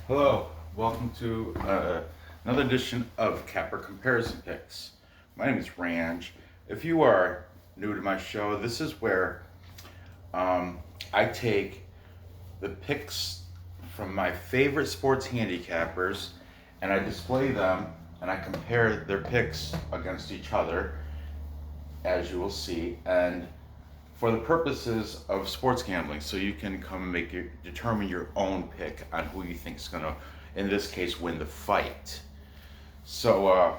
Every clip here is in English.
Hello, welcome to another edition of Capper Comparison Picks. My name is Ranj. If you are new to my show, this is where I take the picks from my favorite sports handicappers and I display them and I compare their picks against each other, as you will see, and for the purposes of sports gambling, so you can come and determine your own pick on who you think is gonna, in this case, win the fight. So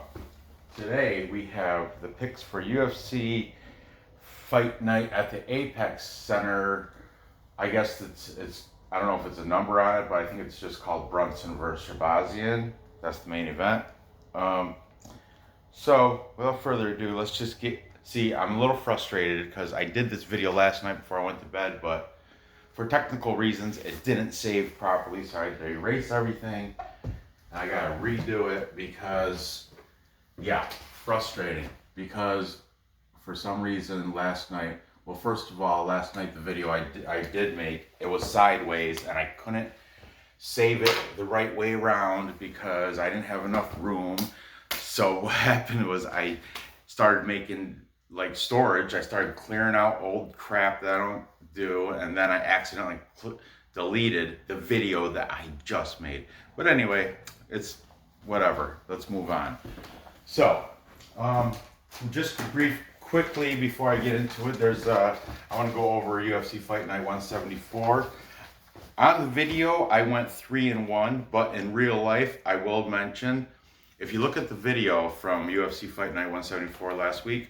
today we have the picks for UFC Fight Night at the Apex Center. I guess it's I don't know if it's a number on it, but I think it's just called Brunson versus Shahbazyan. That's the main event. So without further ado, let's just see. I'm a little frustrated because I did this video last night before I went to bed, but for technical reasons, it didn't save properly, so I had to erase everything. And I gotta redo it because, yeah, frustrating. Because for some reason last night, well, first of all, last night the video I did make, it was sideways and I couldn't save it the right way around because I didn't have enough room. So what happened was I started making like storage. I started clearing out old crap that I don't do, and then I accidentally deleted the video that I just made. But anyway, it's whatever. Let's move on. So, just quickly before I get into it, I want to go over UFC Fight Night 174. On the video, I went 3-1, but in real life, I will mention, if you look at the video from UFC Fight Night 174 last week,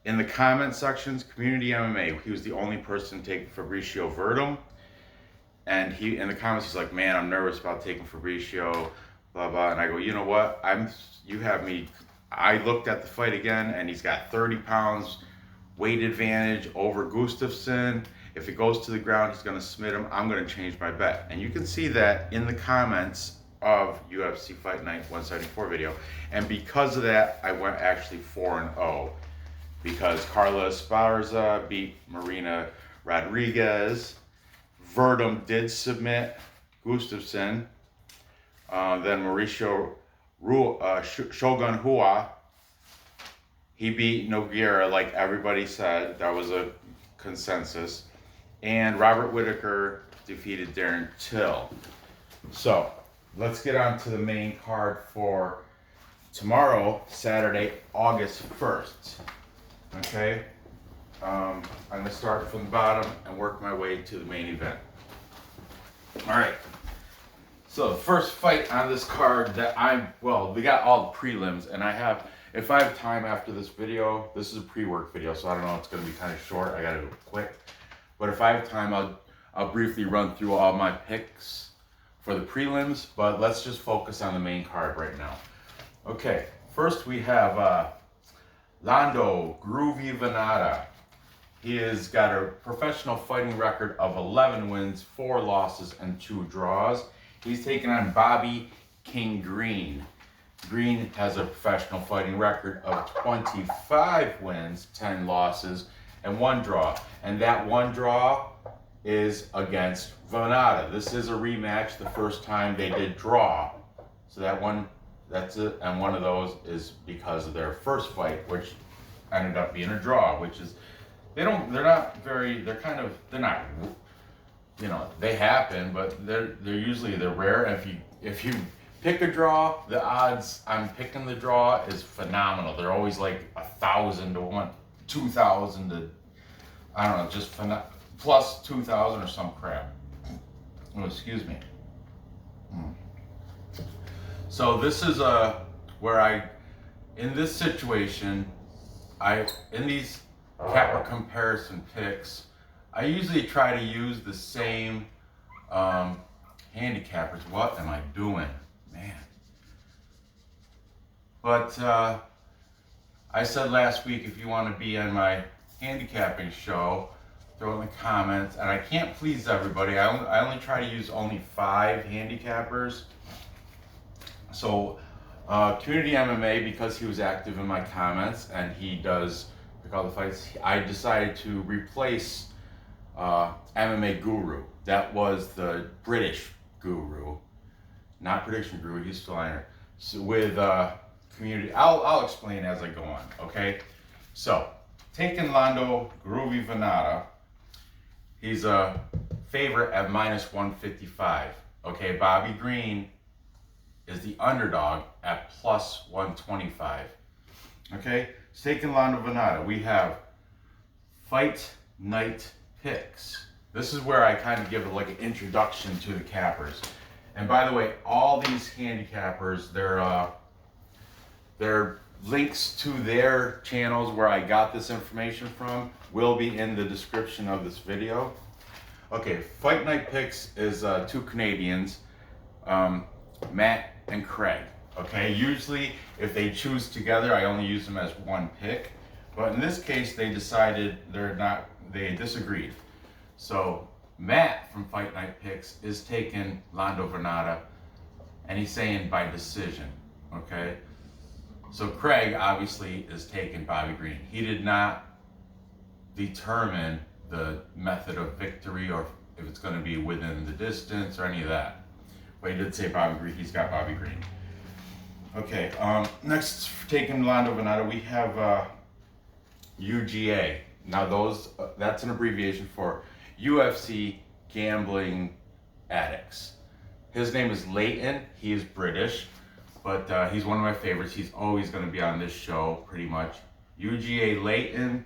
in the comment sections, Community MMA, he was the only person taking Fabricio Verdum. And in the comments, he's like, man, I'm nervous about taking Fabricio, blah, blah. And I go, you know what? You have me. I looked at the fight again, and he's got 30 pounds weight advantage over Gustafsson. If it goes to the ground, he's going to submit him. I'm going to change my bet. And you can see that in the comments of UFC Fight Night 174 video. And because of that, I went actually 4-0. Because Carla Esparza beat Marina Rodriguez. Verdum did submit Gustafsson. Then Mauricio Shogun Rua, he beat Nogueira like everybody said. That was a consensus. And Robert Whittaker defeated Darren Till. So let's get on to the main card for tomorrow, Saturday, August 1st. Okay, I'm going to start from the bottom and work my way to the main event. All right, so the first fight on this card that we got all the prelims, and if I have time after this video, this is a pre-work video, so I don't know, it's going to be kind of short, I got to do it quick. But if I have time, I'll briefly run through all my picks for the prelims, but let's just focus on the main card right now. Okay, first we have Lando Groovy Vannata. He has got a professional fighting record of 11 wins, 4 losses, and 2 draws. He's taking on Bobby King Green. Green has a professional fighting record of 25 wins, 10 losses, and 1 draw. And that 1 draw is against Vannata. This is a rematch, the first time they did draw. So that's it, and one of those is because of their first fight, which ended up being a draw, which is, they're not, they happen, but they're rare. And if you pick a draw, the odds on picking the draw is phenomenal. They're always like 1,000 to 1, 2,000 to, I don't know, just plus 2,000 or some crap. Oh, excuse me. So this is where in this situation, in these Capper comparison picks, I usually try to use the same handicappers. What am I doing, man? But I said last week, if you want to be on my handicapping show, throw in the comments. And I can't please everybody. I only try to use only 5 handicappers. So Community MMA, because he was active in my comments and he does pick all the fights, I decided to replace MMA Guru. That was the British Guru. not Prediction Guru, he's still on here. So with community, I'll explain as I go on, okay? So, taking Lando Groovy Vannata, he's a favorite at minus 155. Okay, Bobby Green is the underdog at plus 125. Okay, so taking Lando Vannata, we have Fight Night Picks. This is where I kind of give it like an introduction to the cappers. And by the way, all these handicappers, their links to their channels where I got this information from will be in the description of this video. Okay, Fight Night Picks is two Canadians, Matt and Craig. Okay, usually if they choose together, I only use them as one pick. But in this case, they decided they disagreed. So Matt from Fight Night Picks is taking Lando Vannata, and he's saying by decision, okay? So Craig obviously is taking Bobby Green. He did not determine the method of victory or if it's going to be within the distance or any of that. But he did say Bobby Green. He's got Bobby Green. Okay, next taking Lando Vannata, we have UGA. Now that's an abbreviation for UFC Gambling Addicts. His name is Leighton. He is British, but he's one of my favorites. He's always going to be on this show, pretty much. UGA Leighton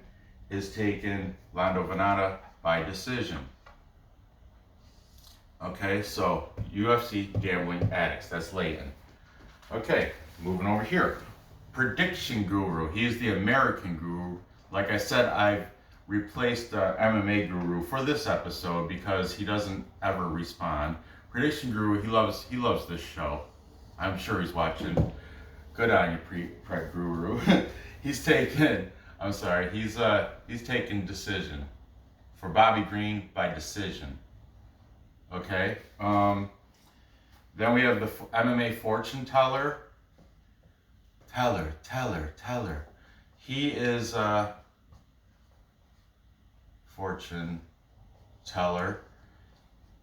is taking Lando Vannata by decision. Okay, so UFC Gambling Addicts, that's Leighton. Okay, moving over here. Prediction Guru, he's the American Guru. Like I said, I've replaced MMA Guru for this episode because he doesn't ever respond. Prediction Guru, he loves this show. I'm sure he's watching. Good on you, Guru. He's taking decision for Bobby Green by decision. Okay. Then we have the MMA fortune teller. Teller. He is fortune teller.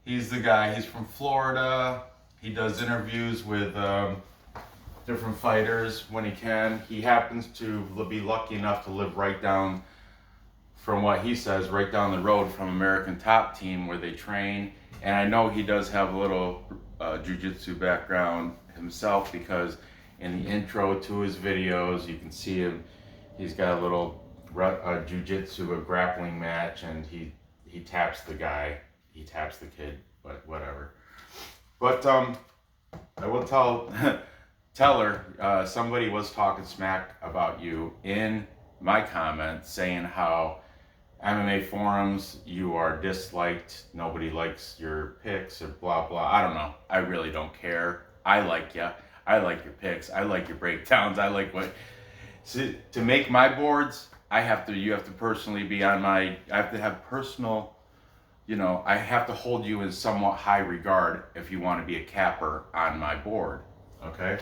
He's the guy. He's from Florida. He does interviews with different fighters when he can. He happens to be lucky enough to live right down, from what he says, right down the road from American Top Team where they train. And I know he does have a little jiu-jitsu background himself because in the intro to his videos, you can see him. He's got a little jiu-jitsu, a grappling match, and he taps the guy. He taps the kid, but whatever. But I will tell her, somebody was talking smack about you in my comments, saying how MMA forums, you are disliked, nobody likes your picks, or blah, blah. I don't know. I really don't care. I like you. I like your picks. I like your breakdowns. I like what... So, to make my boards, you have to personally be on my... I have to have personal... I have to hold you in somewhat high regard if you want to be a capper on my board, okay?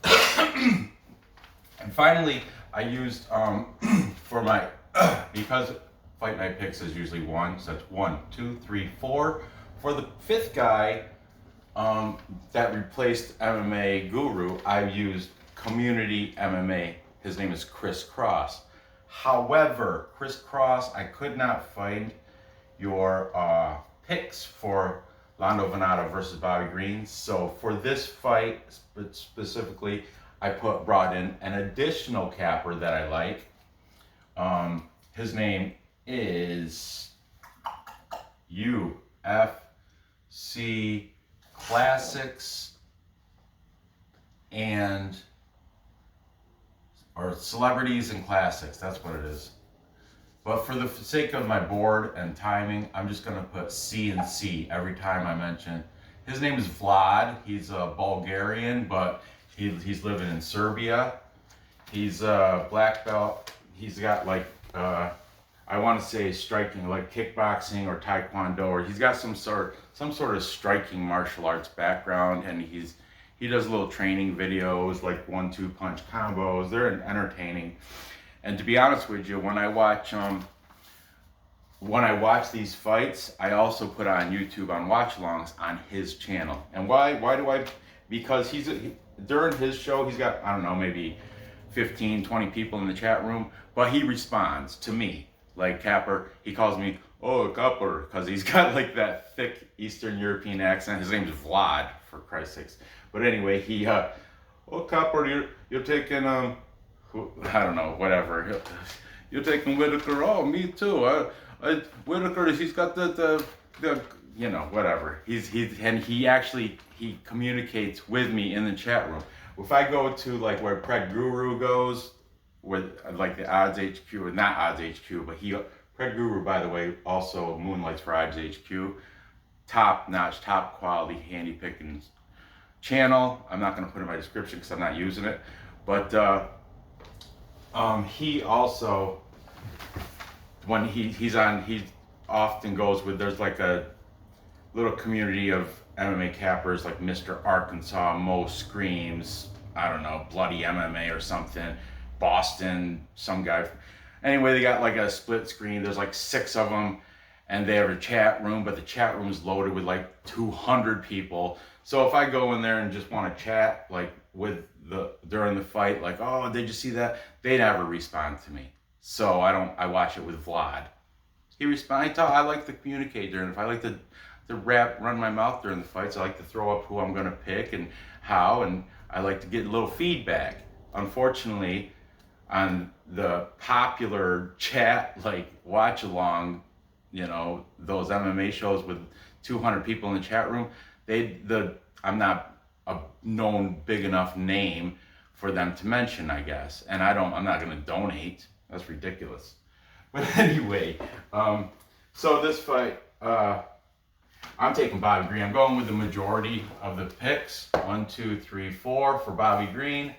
And finally, I used, for my... because Fight Night Picks is usually one, so that's 1, 2, 3, 4. For the fifth guy that replaced MMA Guru, I used Community MMA. His name is Chris Cross. However, Chris Cross, I could not find your picks for Lando Vannata versus Bobby Green. So for this fight specifically, I brought in an additional capper that I like. His name is UFC Classics or Celebrities and Classics. That's what it is. But for the sake of my board and timing, I'm just going to put C and C every time I mention. His name is Vlad. He's a Bulgarian, but he's living in Serbia. He's a black belt. He's got like, I want to say striking, like kickboxing or taekwondo, or he's got some sort of striking martial arts background, and he does little training videos like 1-2 punch combos. They're entertaining. And to be honest with you, when I watch when I watch these fights, I also put on YouTube on watch-alongs on his channel. And why do I? Because during his show, he's got, I don't know, maybe 15, 20 people in the chat room, but he responds to me. Like Capper, he calls me, oh, Capper, because he's got like that thick Eastern European accent. His name's Vlad, for Christ's sakes. But anyway, he, oh, Capper, you're taking, I don't know, whatever. You're taking Whitaker. Oh, me too. Whitaker, he's got the you know, whatever. He actually communicates with me in the chat room. If I go to like where Pred Guru goes, with like the Odds HQ, or not Odds HQ, but Pred Guru, by the way, also moonlights for Odds HQ. Top notch, top quality, handy pickings channel. I'm not going to put it in my description because I'm not using it. But he also, when he often goes with, there's like a little community of MMA cappers like Mr. Arkansas, Mo Screams, I don't know, Bloody MMA or something, Boston, some guy. Anyway, they got like a split screen. There's like 6 of them, and they have a chat room, but the chat room is loaded with like 200 people. So if I go in there and just want to chat like during the fight, like, oh, did you see that? They never respond to me. So I watch it with Vlad. He responds. I like to communicate during. If I like to run my mouth during the fights, I like to throw up who I'm gonna pick and how, and I like to get a little feedback. Unfortunately, on the popular chat, like watch along, you know, those MMA shows with 200 people in the chat room, I'm not a known big enough name for them to mention, I guess. And I'm not gonna donate. That's ridiculous. But anyway, so this fight, I'm taking Bobby Green. I'm going with the majority of the picks. 1, 2, 3, 4 for Bobby Green,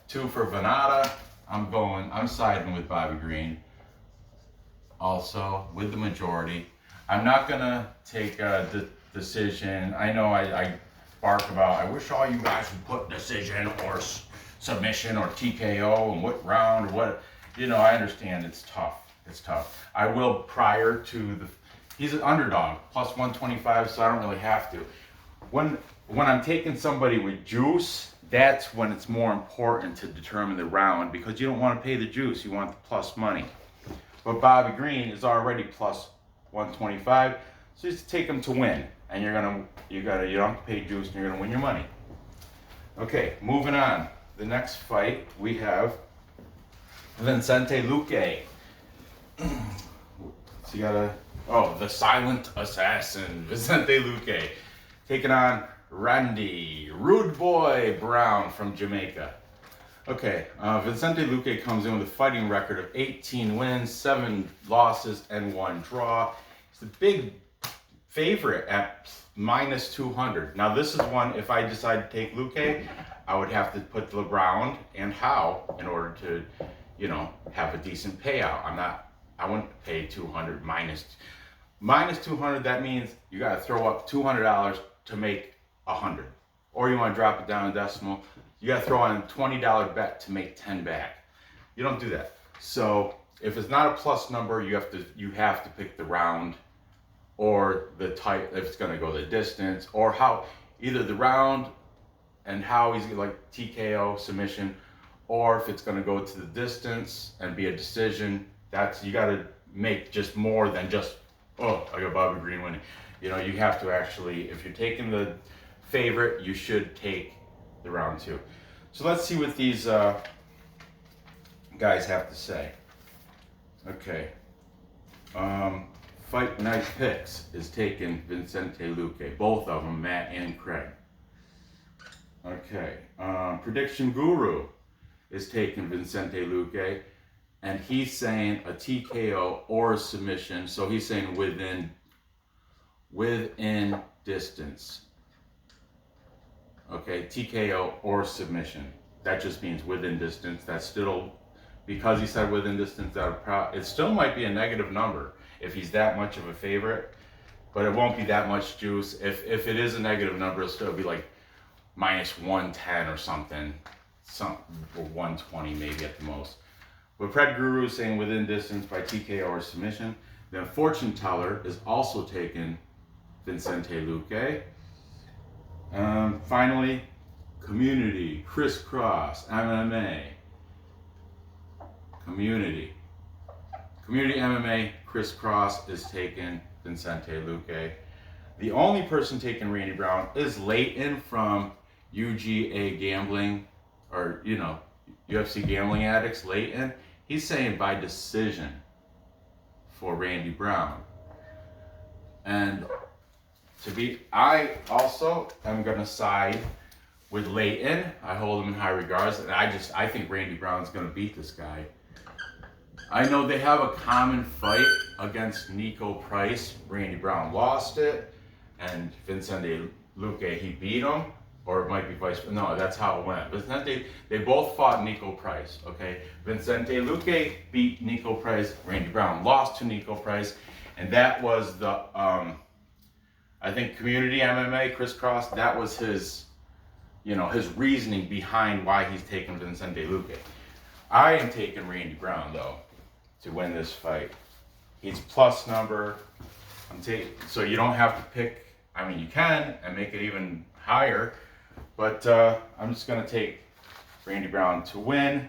2 for Vannata. I'm siding with Bobby Green. Also with the majority. I'm not gonna take a decision. I know I bark about, I wish all you guys would put decision or submission or TKO and what round or what. You know, I understand it's tough. It's tough. I will prior to he's an underdog, plus 125, so I don't really have to. When I'm taking somebody with juice, that's when it's more important to determine the round, because you don't want to pay the juice, you want the plus money. But Bobby Green is already plus 125, so just take him to win, and you don't have to pay juice, and you're gonna win your money. Okay, moving on. The next fight we have Vicente Luque. So you the silent assassin, Vicente Luque, taking on Randy Rude Boy Brown from Jamaica. Okay, Vicente Luque comes in with a fighting record of 18 wins, 7 losses, and 1 draw. He's the big favorite at minus 200. Now this is one, if I decide to take Luque, I would have to put the round and how in order to, you know, have a decent payout. I wouldn't pay 200 minus 200. That means you got to throw up $200 to make 100, or you want to drop it down a decimal. You got to throw on a $20 bet to make 10 back. You don't do that. So if it's not a plus number, you have to pick the round or the type, if it's going to go the distance, or how, either the round and how he's like TKO submission, or if it's going to go to the distance and be a decision. You got to make just more than just, oh, I got Bobby Green winning. You know, you have to actually, if you're taking the favorite, you should take the round 2. So let's see what these guys have to say. Okay. Fight Night Picks is taking Vicente Luque. Both of them, Matt and Craig. Okay. Prediction Guru is taking Vicente Luque. And he's saying a TKO or a submission. So he's saying within distance. Okay, TKO or submission. That just means within distance. That's still, because he said within distance, it still might be a negative number if he's that much of a favorite. But it won't be that much juice. If it is a negative number, it'll still be like minus 110 or something. Or 120 maybe at the most. But Pred Guru is saying within distance by TKO or submission. Then Fortune Teller is also taking Vicente Luque. Finally, Community, Crisscross, MMA. Community MMA, Crisscross is taking Vicente Luque. The only person taking Randy Brown is Leighton from UGA Gambling, or UFC Gambling Addicts, Leighton. He's saying by decision for Randy Brown. And I also am gonna side with Leighton. I hold him in high regards, and I think Randy Brown's gonna beat this guy. I know they have a common fight against Nico Price. Randy Brown lost it, and Vicente Luque, he beat him, or it might be vice versa. No, that's how it went. Vicente, they both fought Nico Price, okay? Vicente Luque beat Nico Price. Randy Brown lost to Nico Price, and that was the, I think Community MMA, Crisscross, that was his, his reasoning behind why he's taking Vicente Luque. I am taking Randy Brown, though, to win this fight. He's plus number. So you don't have to pick, I mean, you can and make it even higher, but I'm just going to take Randy Brown to win.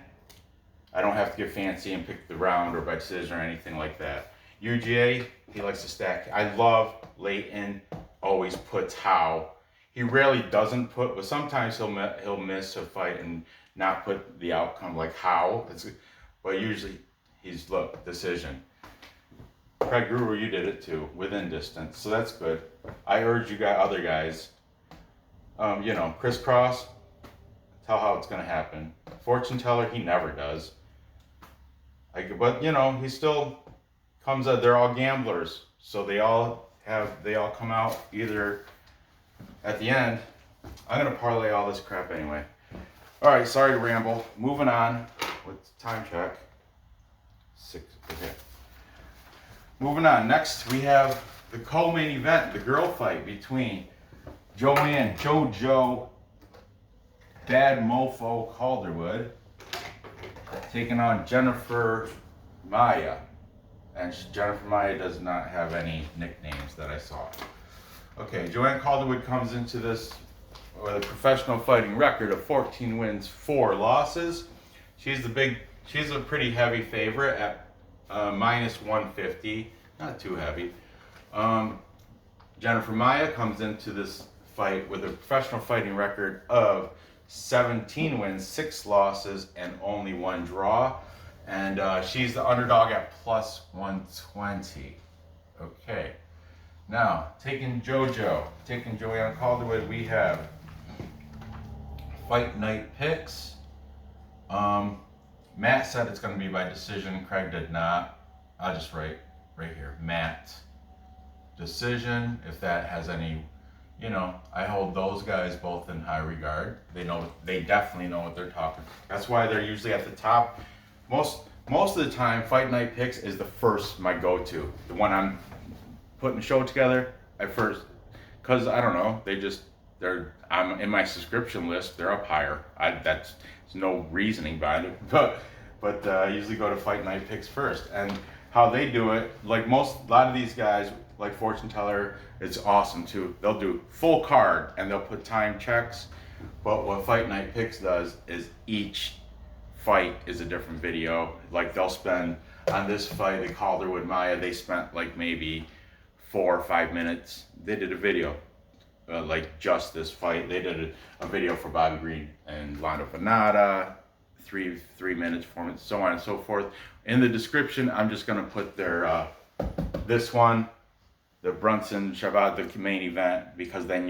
I don't have to get fancy and pick the round or by decision or anything like that. UGA, he likes to stack. I love Leighton, always puts how. He rarely doesn't put, but sometimes he'll miss a fight and not put the outcome like how. But usually he's, look, decision. Craig Brewer, you did it too, within distance, so that's good. I urge you guys, other guys, Crisscross, tell how it's going to happen. Fortune Teller, he never does. But he still comes out. They're all gamblers, so they all come out either at the end. I'm going to parlay all this crap anyway. All right, sorry to ramble. Moving on with time check. 6. Okay. Moving on. Next, we have the co-main event, the girl fight between Joanne, JoJo, Bad Mofo Calderwood, taking on Jennifer Maia. And Jennifer Maia does not have any nicknames that I saw. Okay, Joanne Calderwood comes into this with a professional fighting record of 14 wins, 4 losses. She's a pretty heavy favorite at minus 150, not too heavy. Jennifer Maia comes into this fight with a professional fighting record of 17 wins, 6 losses, and only 1 draw. And she's the underdog at plus 120. Okay. Now, taking Joanne Calderwood, we have Fight Night picks. Matt said it's going to be by decision. Craig did not. I'll just write right here, Matt. Decision, if that has any, I hold those guys both in high regard. They definitely know what they're talking. That's why they're usually at the top. Most of the time, Fight Night picks is my go-to. The one I'm putting the show together, because I don't know, I'm in my subscription list, they're up higher. There's no reasoning behind it, but I usually go to Fight Night picks first. And how they do it, like a lot of these guys, like Fortune Teller, it's awesome too. They'll do full card and they'll put time checks. But what Fight Night picks does is each fight is a different video. Like they'll spend on this fight, the Calderwood Maia, they spent like maybe 4 or 5 minutes. They did a video, like just this fight. They did a video for Bobby Green and Lando Vannata, 3 minutes, 4 minutes, so on and so forth. In the description, I'm just gonna put their this one, the Brunson Shahbazyan, the main event, because then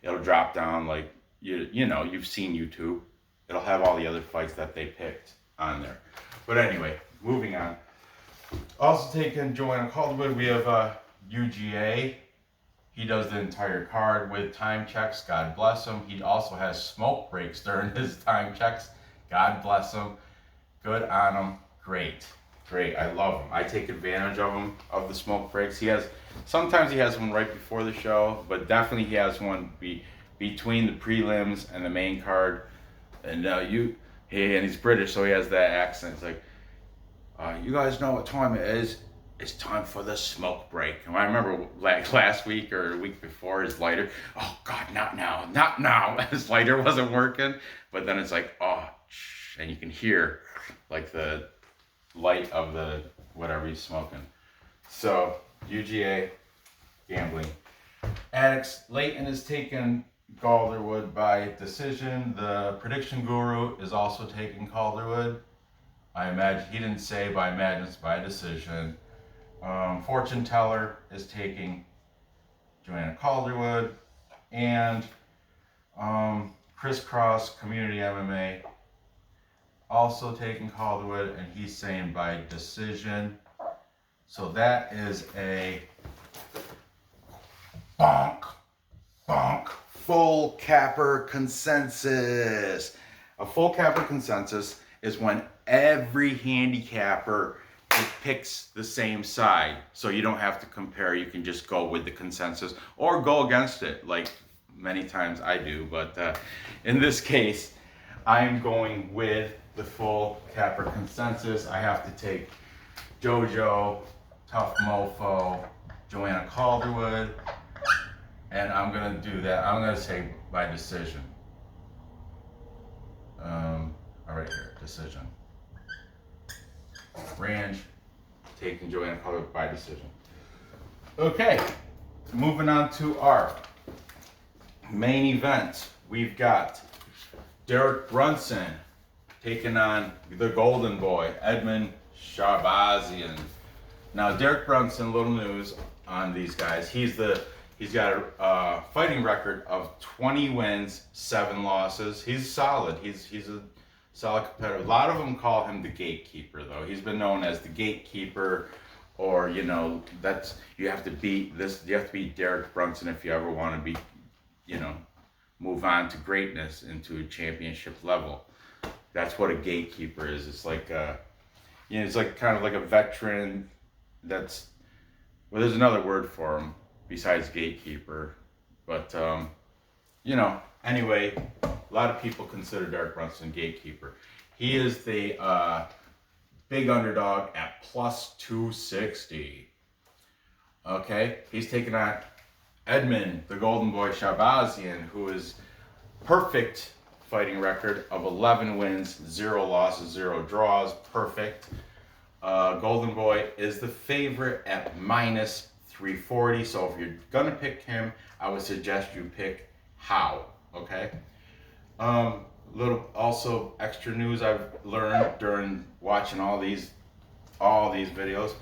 it'll drop down like you've seen YouTube. It'll have all the other fights that they picked on there. But anyway, moving on. Also taking Joanne Calderwood, we have UGA. He does the entire card with time checks. God bless him. He also has smoke breaks during his time checks. God bless him. Good on him. Great. I love him. I take advantage of him, of the smoke breaks. Sometimes he has one right before the show, but definitely he has one between the prelims and the main card. And and he's British, so he has that accent. It's like, you guys know what time it is. it's time for the smoke break. And I remember like last week or the week before, his lighter, oh God, not now, not now. His lighter wasn't working, but then it's like, oh, and you can hear like the light of the whatever he's smoking. So UGA gambling. Addicts, Leighton is taking Calderwood by decision. The prediction guru is also taking Calderwood. I imagine, he didn't say, but I imagine it's by decision. Fortune teller is taking Joanne Calderwood. And Crisscross Community MMA also taking Calderwood, and he's saying by decision. So that is a bonk, full capper consensus. A full capper consensus is when every handicapper picks the same side. So you don't have to compare, you can just go with the consensus or go against it like many times I do. But in this case, I'm going with the full capper consensus. I have to take JoJo, Tough Mofo, Joanna Calderwood, and I'm gonna do that. I'm gonna say by decision. All right here, decision. Range, taking Joanna Calderwood by decision. Okay, moving on to our main event. We've got Derek Brunson taking on the Golden Boy, Edmund Shahbazyan. Now, Derek Brunson, little news on these guys. He's got a fighting record of 20 wins, 7 losses. He's solid. He's a solid competitor. A lot of them call him the gatekeeper, though. He's been known as the gatekeeper, or that's you have to beat this. You have to beat Derek Brunson if you ever want to be, move on to greatness into a championship level. That's what a gatekeeper is. It's like it's like kind of like a veteran. There's another word for him besides gatekeeper, but anyway, a lot of people consider Derek Brunson gatekeeper. He is the big underdog at plus 260. Okay, he's taking on Edmund, the Golden Boy Shahbazyan, who is perfect fighting record of 11 wins, 0 losses, 0 draws, perfect. Golden Boy is the favorite at minus 340. So if you're gonna pick him, I would suggest you pick How. Okay. Little also extra news I've learned during watching all these videos.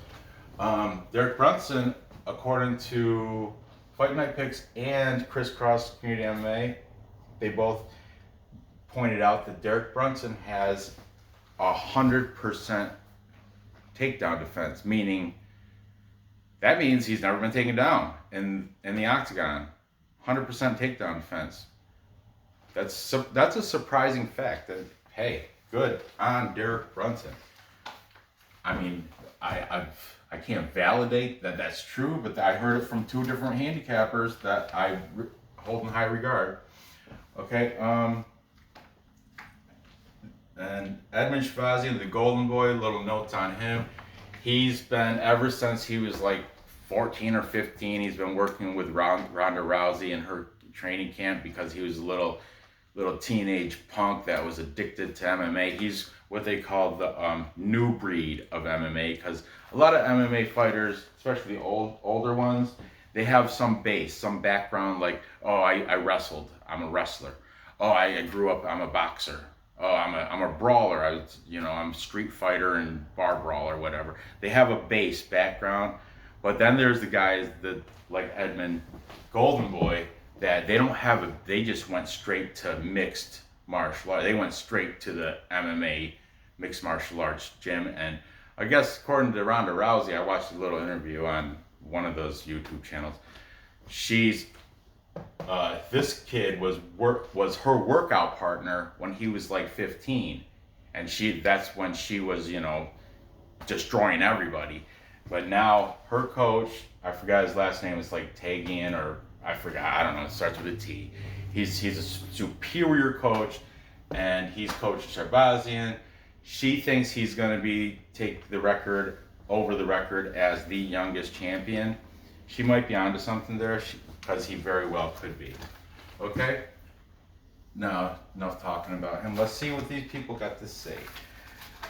Derek Brunson, according to Fight Night Picks and Crisscross Community MMA, they both pointed out that Derek Brunson has 100% takedown defense, meaning that means he's never been taken down in the octagon. 100% takedown defense. That's a surprising fact. That hey, good on Derek Brunson. I mean, I can't validate that that's true, but I heard it from 2 different handicappers that I hold in high regard. Okay, and Edmund Shahbazyan, the Golden Boy, little notes on him. He's been, ever since he was like 14 or 15, he's been working with Ronda Rousey in her training camp because he was a little teenage punk that was addicted to MMA. He's what they call the new breed of MMA, because a lot of MMA fighters, especially the older ones, they have some base, some background, like, oh, I wrestled, I'm a wrestler. Oh, I grew up, I'm a boxer. Oh, I'm a brawler. I'm a street fighter and bar brawler, whatever. They have a base background, but then there's the guys that like Edmund, Golden Boy, that they don't have they just went straight to mixed martial arts. They went straight to the MMA mixed martial arts gym. And I guess according to Ronda Rousey, I watched a little interview on one of those YouTube channels. This kid was her workout partner when he was like 15, and that's when she was destroying everybody. But now her coach, I forgot his last name, it's like Tagian, or I forgot, I don't know, it starts with a T. He's a superior coach, and he's coached Sharbazyan. She thinks he's going to take the record over the record as the youngest champion. She might be onto something there, because he very well could be. Okay? Now, enough talking about him. Let's see what these people got to say.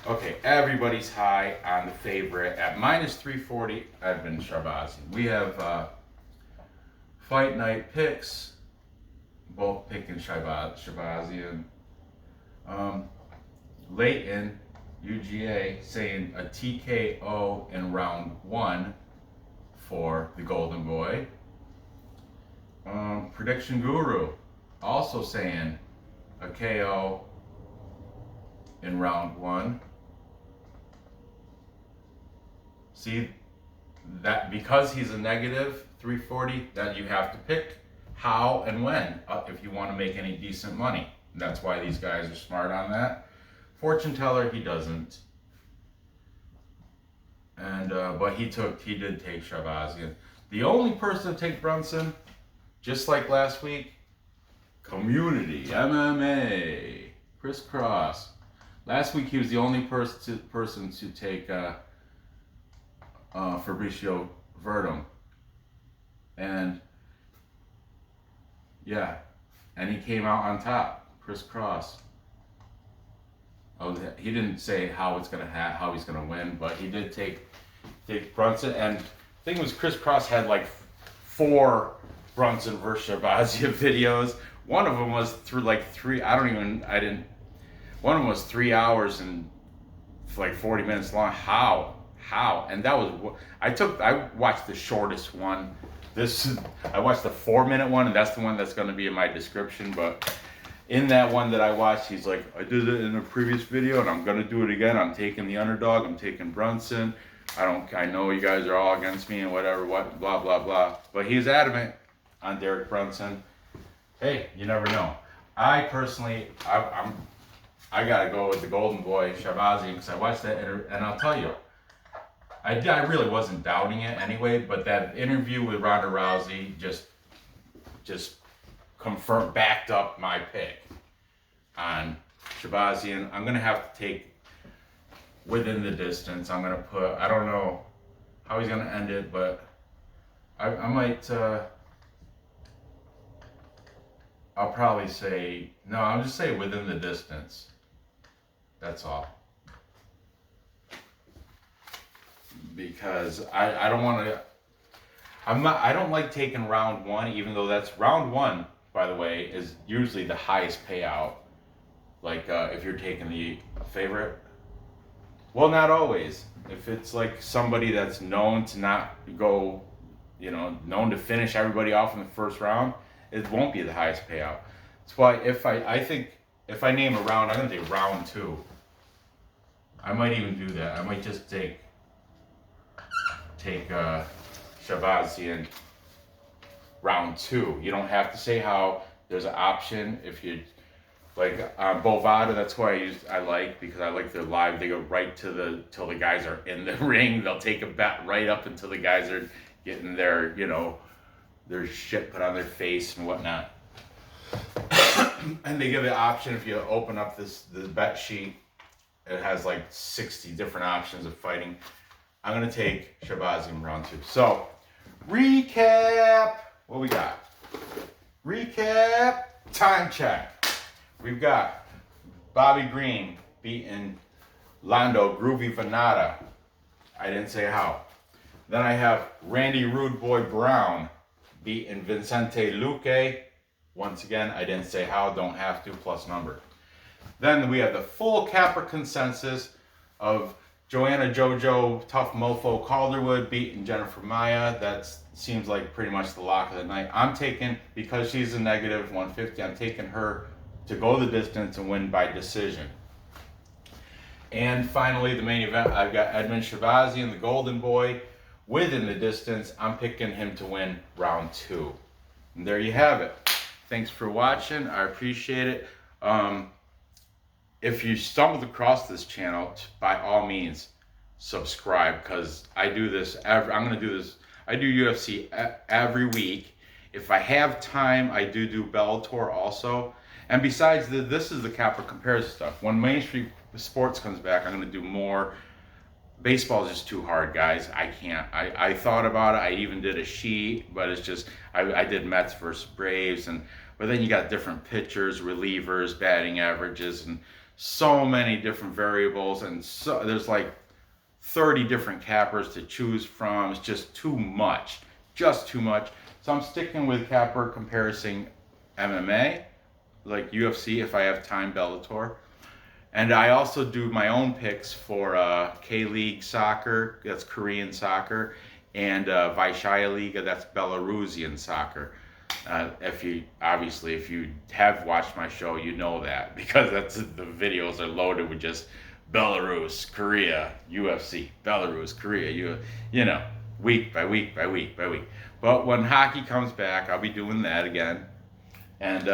Okay, everybody's high on the favorite at minus 340, Edmund Sharbazyan. We have Fight Night picks, both picking Shahbazyan. Leighton, UGA, saying a TKO in round 1 for the Golden Boy. Prediction Guru, also saying a KO in round 1. See, that because he's a negative 340, that you have to pick how and when if you want to make any decent money. That's why these guys are smart on that. Fortune teller, he doesn't. And but he did take Shahbazyan. The only person to take Brunson, just like last week, Community MMA, Chris Cross. Last week he was the only person to take Fabricio Verdum, and yeah, and he came out on top. Chris Cross. Oh, he didn't say how he's gonna win, but he did take Brunson. And the thing was, Chris Cross had like 4 Brunson versus Sharbazia videos. One of them was through like 3. One of them was 3 hours and like 40 minutes long. How? And that was I watched the shortest one. I watched the 4-minute one, and that's the one that's going to be in my description. But in that one that I watched, he's like, I did it in a previous video, and I'm going to do it again. I'm taking the underdog. I'm taking Brunson. I know you guys are all against me and whatever, blah, blah, blah. But he's adamant on Derek Brunson. Hey, you never know. I personally, I got to go with the Golden Boy, Shahbazyan, because I watched that, and I'll tell you, I really wasn't doubting it anyway, but that interview with Ronda Rousey just backed up my pick on Shahbazyan. I'm going to have to take within the distance. I'm going to put, I don't know how he's going to end it, but I might, I'll probably say, no, I'll just say within the distance. That's all. Because I don't want to, I don't like taking round 1, even though that's round 1, by the way, is usually the highest payout. Like if you're taking the favorite. Well, not always. If it's like somebody that's known to not go, known to finish everybody off in the first round, it won't be the highest payout. That's why I think if I name a round, I'm going to take round 2. I might even do that. I might just take Shahbazyan round 2. You don't have to say how. There's an option if you like Bovada. That's why I like, because I like their live. They go right till the guys are in the ring. They'll take a bet right up until the guys are getting their their shit put on their face and whatnot. And they give the option, if you open up the bet sheet, it has like 60 different options of fighting. I'm going to take Shahbazyan round 2. So, recap. What we got? Recap. Time check. We've got Bobby Green beating Lando Groovy Vannata. I didn't say how. Then I have Randy Rude Boy Brown beating Vicente Luque. Once again, I didn't say how. Don't have to. Plus number. Then we have the full capper consensus of Joanne Jojo Tough Mofo Calderwood beating Jennifer Maia. That seems like pretty much the lock of the night. I'm taking, because she's a negative 150, I'm taking her to go the distance and win by decision. And finally, the main event, I've got Edmund Shahbazyan, the Golden Boy, within the distance. I'm picking him to win round 2. And there you have it. Thanks for watching. I appreciate it. If you stumbled across this channel, by all means, subscribe, because I do this I do UFC every week. If I have time, I do Bellator also. And besides, this is the Capper comparison stuff. When Main Street Sports comes back, I'm going to do more Baseball is just too hard, guys. I can't. I thought about it. I even did a sheet, but it's just I did Mets versus Braves, but then you got different pitchers, relievers, batting averages, and so many different variables, and so there's like 30 different cappers to choose from. It's just too much, just too much. So I'm sticking with capper comparison MMA, like UFC if I have time, Bellator. And I also do my own picks for K-League soccer, that's Korean soccer, and Vaishya Liga, that's Belarusian soccer. If you have watched my show, you know that because the videos are loaded with just Belarus, Korea, UFC, Belarus, Korea, you know, week by week by week by week. But when hockey comes back, I'll be doing that again, and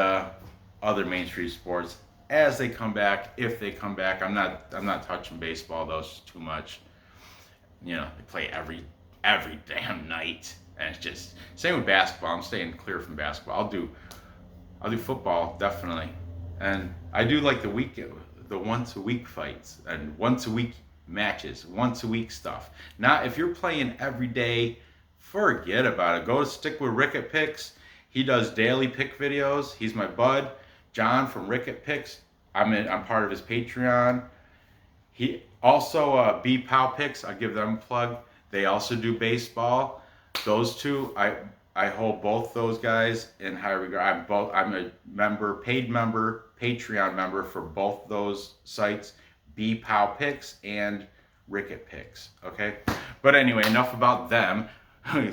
other mainstream sports as they come back, if they come back. I'm not touching baseball though, it's too much. You know, they play every damn night, and it's just same with basketball. I'm staying clear from basketball. I'll do football definitely, and I do like the once a week fights and once a week matches, once a week stuff. Not if you're playing every day, forget about it. Go stick with Rick at Picks. He does daily pick videos. He's my bud. John from Ricket Picks, I'm part of his Patreon. He also B Pow Picks, I'll give them a plug. They also do baseball. Those two, I hold both those guys in high regard. I'm a member, paid member, Patreon member for both those sites, B Pow Picks and Ricket Picks. Okay, but anyway, enough about them.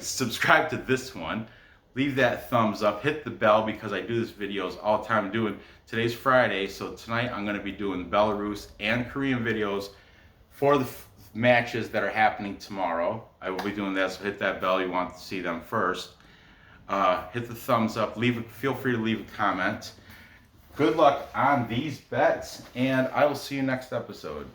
Subscribe to this one. Leave that thumbs up, hit the bell because I do these videos all the time. Today's Friday, so tonight I'm going to be doing Belarus and Korean videos for the matches that are happening tomorrow. I will be doing that, so hit that bell. You want to see them first. Hit the thumbs up. Feel free to leave a comment. Good luck on these bets, and I will see you next episode.